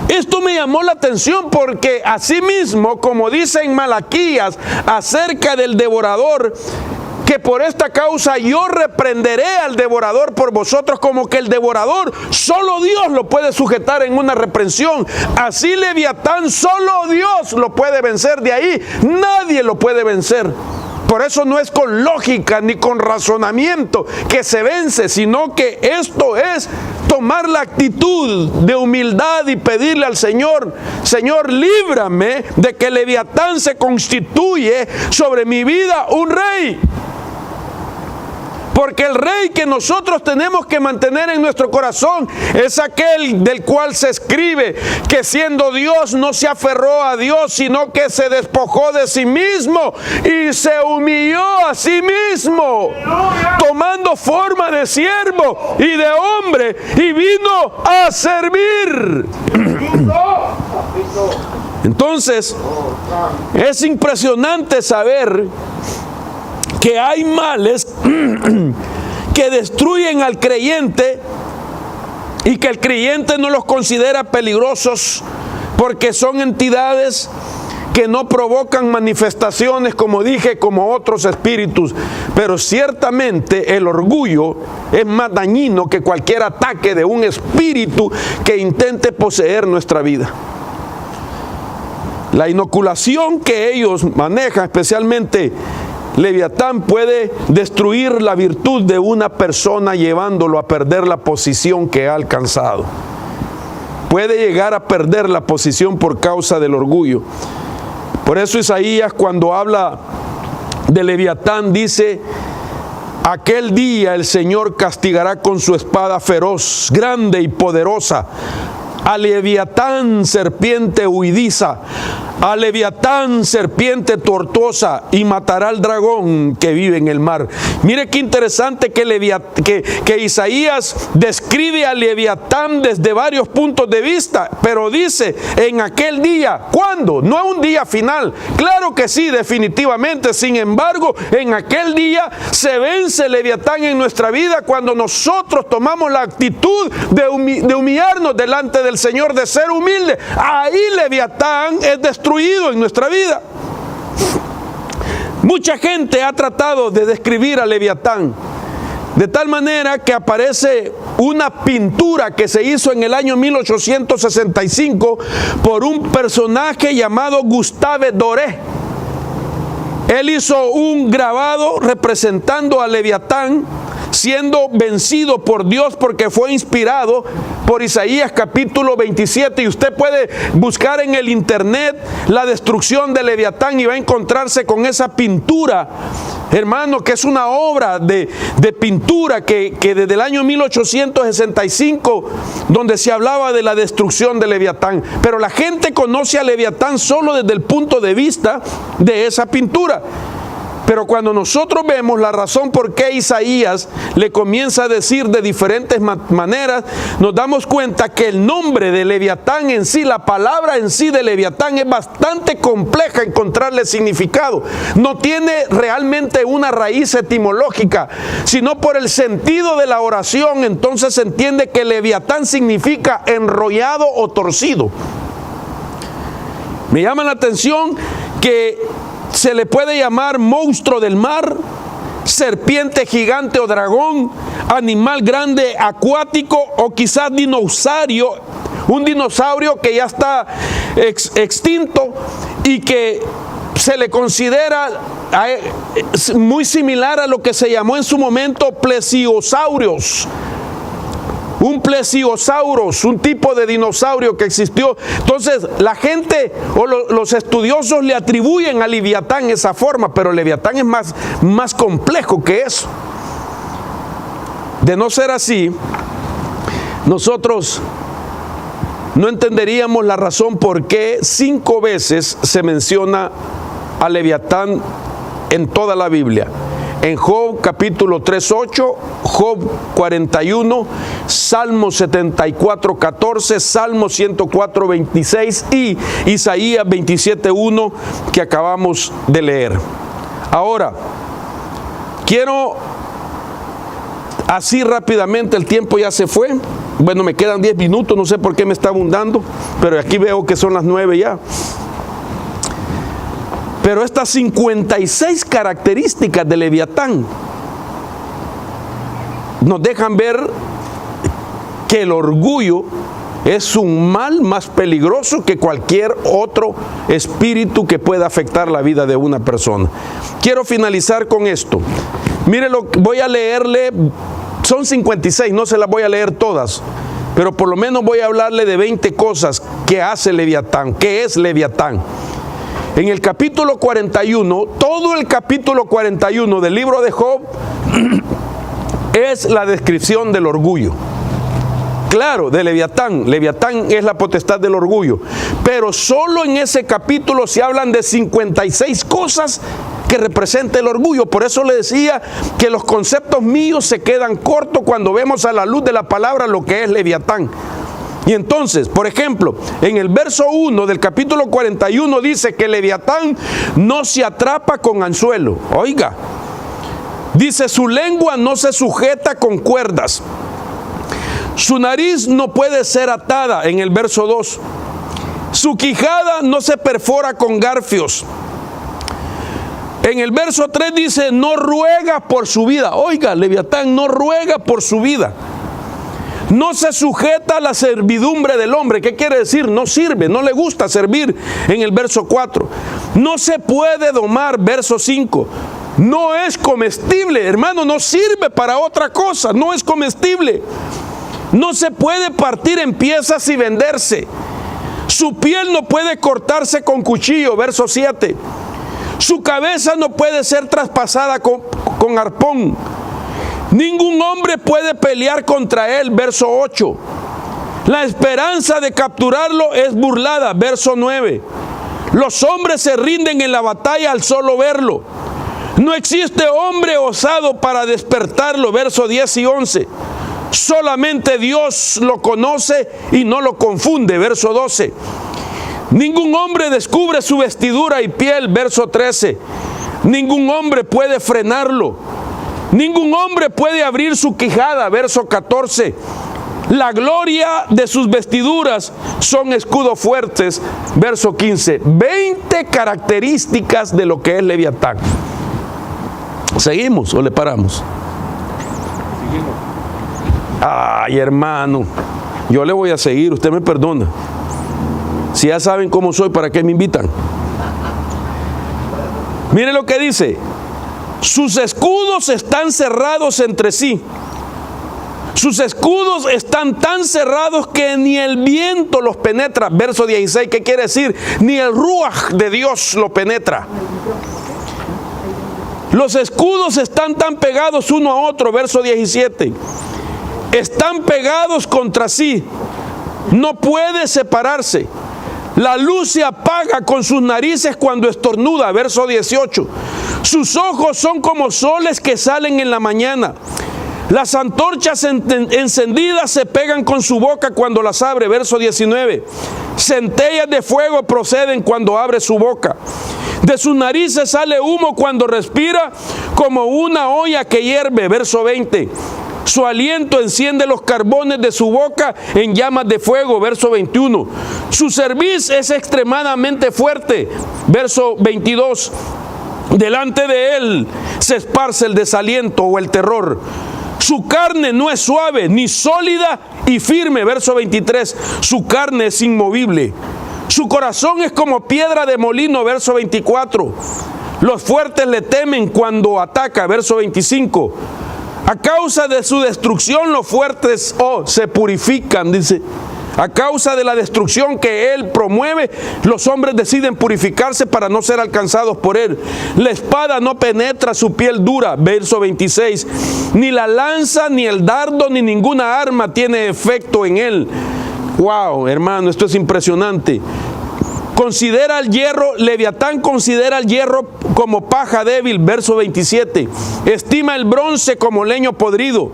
Esto me llamó la atención porque asimismo, como dice en Malaquías acerca del devorador, que por esta causa yo reprenderé al devorador por vosotros, como que el devorador solo Dios lo puede sujetar en una reprensión. Así Leviatán solo Dios lo puede vencer, de ahí nadie lo puede vencer. Por eso no es con lógica ni con razonamiento que se vence, sino que esto es tomar la actitud de humildad y pedirle al Señor: Señor, líbrame de que Leviatán se constituye sobre mi vida un rey. Porque el rey que nosotros tenemos que mantener en nuestro corazón es aquel del cual se escribe que siendo Dios no se aferró a Dios, sino que se despojó de sí mismo y se humilló a sí mismo, tomando forma de siervo y de hombre, y vino a servir. Entonces, es impresionante saber que hay males que destruyen al creyente y que el creyente no los considera peligrosos porque son entidades que no provocan manifestaciones, como dije, como otros espíritus. Pero ciertamente el orgullo es más dañino que cualquier ataque de un espíritu que intente poseer nuestra vida. La inoculación que ellos manejan, especialmente Leviatán, puede destruir la virtud de una persona llevándolo a perder la posición que ha alcanzado. Puede llegar a perder la posición por causa del orgullo. Por eso Isaías, cuando habla de Leviatán, dice: aquel día el Señor castigará con su espada feroz, grande y poderosa, a Leviatán, serpiente huidiza, a Leviatán, serpiente tortuosa, y matará al dragón que vive en el mar. Mire qué interesante que Isaías describe a Leviatán desde varios puntos de vista, pero dice en aquel día. ¿Cuándo? No es un día final. Claro que sí, definitivamente. Sin embargo, en aquel día se vence Leviatán en nuestra vida cuando nosotros tomamos la actitud de humillarnos delante del Señor, de ser humilde. Ahí Leviatán es destruido en nuestra vida. Mucha gente ha tratado de describir a Leviatán de tal manera que aparece una pintura que se hizo en el año 1865 por un personaje llamado Gustave Doré. Él hizo un grabado representando a Leviatán siendo vencido por Dios, porque fue inspirado por Isaías capítulo 27, y usted puede buscar en el internet la destrucción de Leviatán y va a encontrarse con esa pintura, hermano, que es una obra de pintura que desde el año 1865, donde se hablaba de la destrucción de Leviatán. Pero la gente conoce a Leviatán solo desde el punto de vista de esa pintura. Pero cuando nosotros vemos la razón por qué Isaías le comienza a decir de diferentes maneras, nos damos cuenta que el nombre de Leviatán en sí, la palabra en sí de Leviatán, es bastante compleja encontrarle significado. No tiene realmente una raíz etimológica, sino por el sentido de la oración. Entonces se entiende que Leviatán significa enrollado o torcido. Me llama la atención que se le puede llamar monstruo del mar, serpiente gigante o dragón, animal grande acuático o quizás dinosaurio, un dinosaurio que ya está extinto y que se le considera muy similar a lo que se llamó en su momento plesiosaurios. Un plesiosaurus, un tipo de dinosaurio que existió. Entonces la gente o los estudiosos le atribuyen a Leviatán esa forma, pero Leviatán es más complejo que eso. De no ser así, nosotros no entenderíamos la razón por qué 5 veces se menciona a Leviatán en toda la Biblia. En Job capítulo 3:8, Job 41, Salmo 74:14, Salmo 104:26 y Isaías 27:1 que acabamos de leer. Ahora, quiero Así rápidamente el tiempo ya se fue. Bueno, me quedan 10 minutos, no sé por qué me está abundando, pero aquí veo que son las 9 ya. Pero estas 56 características de Leviatán nos dejan ver que el orgullo es un mal más peligroso que cualquier otro espíritu que pueda afectar la vida de una persona. Quiero finalizar con esto. Mire, voy a leerle, son 56, no se las voy a leer todas, pero por lo menos voy a hablarle de 20 cosas que hace Leviatán, que es Leviatán. En el capítulo 41, todo el capítulo 41 del libro de Job es la descripción del orgullo. Claro, de Leviatán. Leviatán es la potestad del orgullo. Pero solo en ese capítulo se hablan de 56 cosas que representa el orgullo. Por eso le decía que los conceptos míos se quedan cortos cuando vemos a la luz de la palabra lo que es Leviatán. Y entonces, por ejemplo, en el verso 1 del capítulo 41 dice que Leviatán no se atrapa con anzuelo. Oiga, dice: su lengua no se sujeta con cuerdas. Su nariz no puede ser atada, en el verso 2. Su quijada no se perfora con garfios. En el verso 3 dice: no ruega por su vida. Oiga, Leviatán no ruega por su vida. No se sujeta a la servidumbre del hombre. ¿Qué quiere decir? No sirve, no le gusta servir, en el verso 4. No se puede domar, verso 5. No es comestible, hermano, no sirve para otra cosa, no es comestible. No se puede partir en piezas y venderse. Su piel no puede cortarse con cuchillo, verso 7. Su cabeza no puede ser traspasada con arpón. Ningún hombre puede pelear contra él, verso 8. La esperanza de capturarlo es burlada, verso 9. Los hombres se rinden en la batalla al solo verlo. No existe hombre osado para despertarlo, verso 10 y 11. Solamente Dios lo conoce y no lo confunde, verso 12. Ningún hombre descubre su vestidura y piel, verso 13. Ningún hombre puede frenarlo. Ningún hombre puede abrir su quijada, verso 14. La gloria de sus vestiduras son escudos fuertes, verso 15. 20 características de lo que es Leviatán. ¿Seguimos o le paramos? Seguimos. Ay, hermano, yo le voy a seguir, usted me perdona. Si ya saben cómo soy, ¿para qué me invitan? Mire lo que dice: sus escudos están cerrados entre sí. Sus escudos están tan cerrados que ni el viento los penetra. Verso 16, ¿qué quiere decir? Ni el ruaj de Dios lo penetra. Los escudos están tan pegados uno a otro. Verso 17. Están pegados contra sí, no puede separarse. La luz se apaga con sus narices cuando estornuda, verso 18. Sus ojos son como soles que salen en la mañana. Las antorchas encendidas se pegan con su boca cuando las abre, verso 19. Centellas de fuego proceden cuando abre su boca. De sus narices sale humo cuando respira, como una olla que hierve, verso 20. Su aliento enciende los carbones de su boca en llamas de fuego, verso 21. Su cerviz es extremadamente fuerte, verso 22. Delante de él se esparce el desaliento o el terror. Su carne no es suave, ni sólida y firme, verso 23. Su carne es inmovible. Su corazón es como piedra de molino, verso 24. Los fuertes le temen cuando ataca, verso 25. A causa de su destrucción los fuertes se purifican, dice. A causa de la destrucción que él promueve, los hombres deciden purificarse para no ser alcanzados por él. La espada no penetra su piel dura, verso 26. Ni la lanza, ni el dardo, ni ninguna arma tiene efecto en él. Wow, hermano, esto es impresionante. Considera el hierro, Leviatán considera el hierro como paja débil, verso 27. Estima el bronce como leño podrido.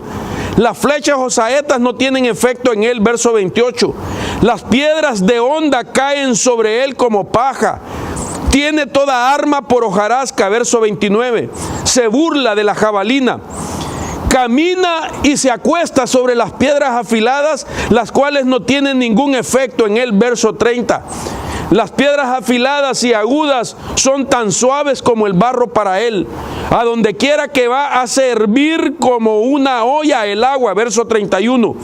Las flechas o saetas no tienen efecto en él, verso 28. Las piedras de honda caen sobre él como paja. Tiene toda arma por hojarasca, verso 29. Se burla de la jabalina. camina y se acuesta sobre las piedras afiladas, las cuales no tienen ningún efecto en él. Verso 30. Las piedras afiladas y agudas son tan suaves como el barro para él. A donde quiera que va hace hervir como una olla el agua. Verso 31.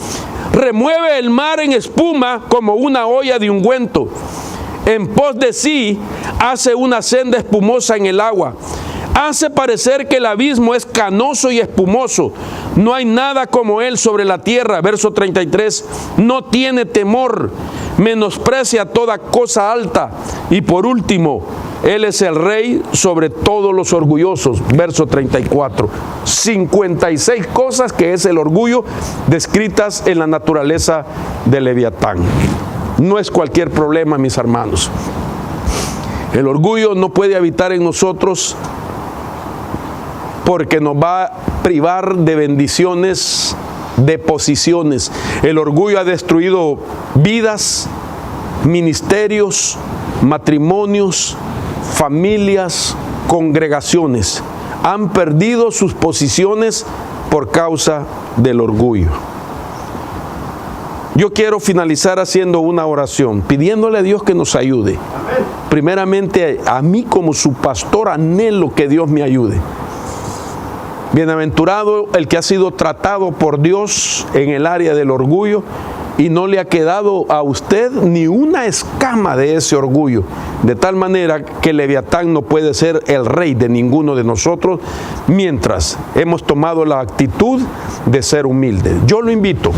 Remueve el mar en espuma como una olla de ungüento. En pos de sí hace una senda espumosa en el agua. Hace parecer que el abismo es canoso y espumoso. No hay nada como él sobre la tierra. Verso 33. No tiene temor, menosprecia toda cosa alta. Y por último, él es el rey sobre todos los orgullosos. Verso 34. 56 cosas que es el orgullo descritas en la naturaleza de Leviatán. No es cualquier problema, mis hermanos. El orgullo no puede habitar en nosotros porque nos va a privar de bendiciones, de posiciones. El orgullo ha destruido vidas, ministerios, matrimonios, familias, congregaciones. Han perdido sus posiciones por causa del orgullo. Yo quiero finalizar haciendo una oración, pidiéndole a Dios que nos ayude. Amén. Primeramente, a mí como su pastor anhelo que Dios me ayude. Bienaventurado el que ha sido tratado por Dios en el área del orgullo y no le ha quedado a usted ni una escama de ese orgullo, de tal manera que Leviatán no puede ser el rey de ninguno de nosotros mientras hemos tomado la actitud de ser humildes. Yo lo invito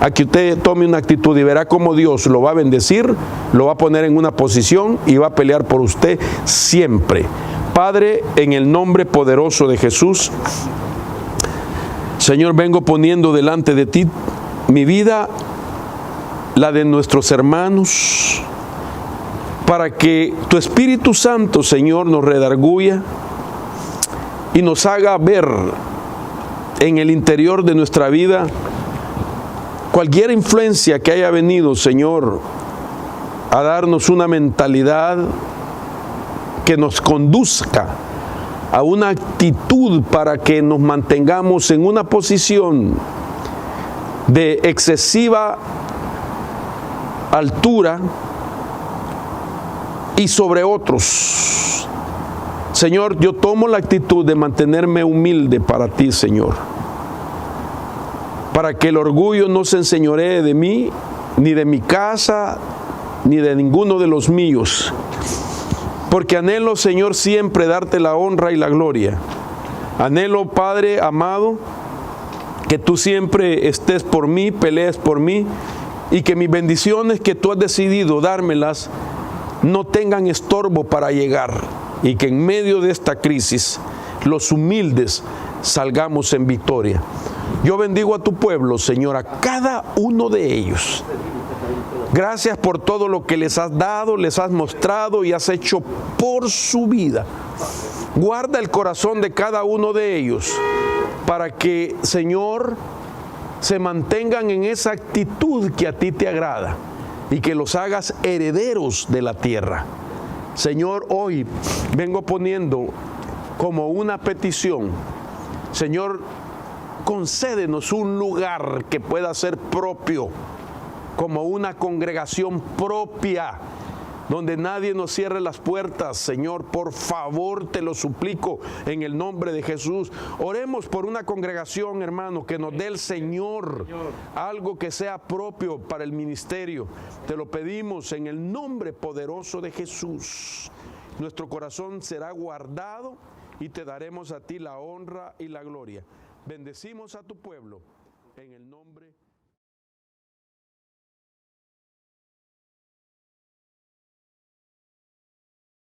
a que usted tome una actitud y verá cómo Dios lo va a bendecir, lo va a poner en una posición y va a pelear por usted siempre. Padre, en el nombre poderoso de Jesús, Señor, vengo poniendo delante de ti mi vida, la de nuestros hermanos, para que tu Espíritu Santo, Señor, nos redarguya y nos haga ver en el interior de nuestra vida cualquier influencia que haya venido, Señor, a darnos una mentalidad que nos conduzca a una actitud para que nos mantengamos en una posición de excesiva altura y sobre otros. Señor, yo tomo la actitud de mantenerme humilde para ti, Señor, para que el orgullo no se enseñoree de mí, ni de mi casa, ni de ninguno de los míos. Porque anhelo, Señor, siempre darte la honra y la gloria. Anhelo, Padre amado, que tú siempre estés por mí, pelees por mí, y que mis bendiciones que tú has decidido dármelas no tengan estorbo para llegar, y que en medio de esta crisis los humildes salgamos en victoria. Yo bendigo a tu pueblo, Señor, a cada uno de ellos. Gracias por todo lo que les has dado, les has mostrado y has hecho por su vida. Guarda el corazón de cada uno de ellos para que, Señor, se mantengan en esa actitud que a ti te agrada y que los hagas herederos de la tierra. Señor, hoy vengo poniendo como una petición, Señor, concédenos un lugar que pueda ser propio, como una congregación propia, donde nadie nos cierre las puertas. Señor, por favor, te lo suplico en el nombre de Jesús. Oremos por una congregación, hermano, que nos dé el Señor algo que sea propio para el ministerio. Te lo pedimos en el nombre poderoso de Jesús. Nuestro corazón será guardado y te daremos a ti la honra y la gloria. Bendecimos a tu pueblo en el nombre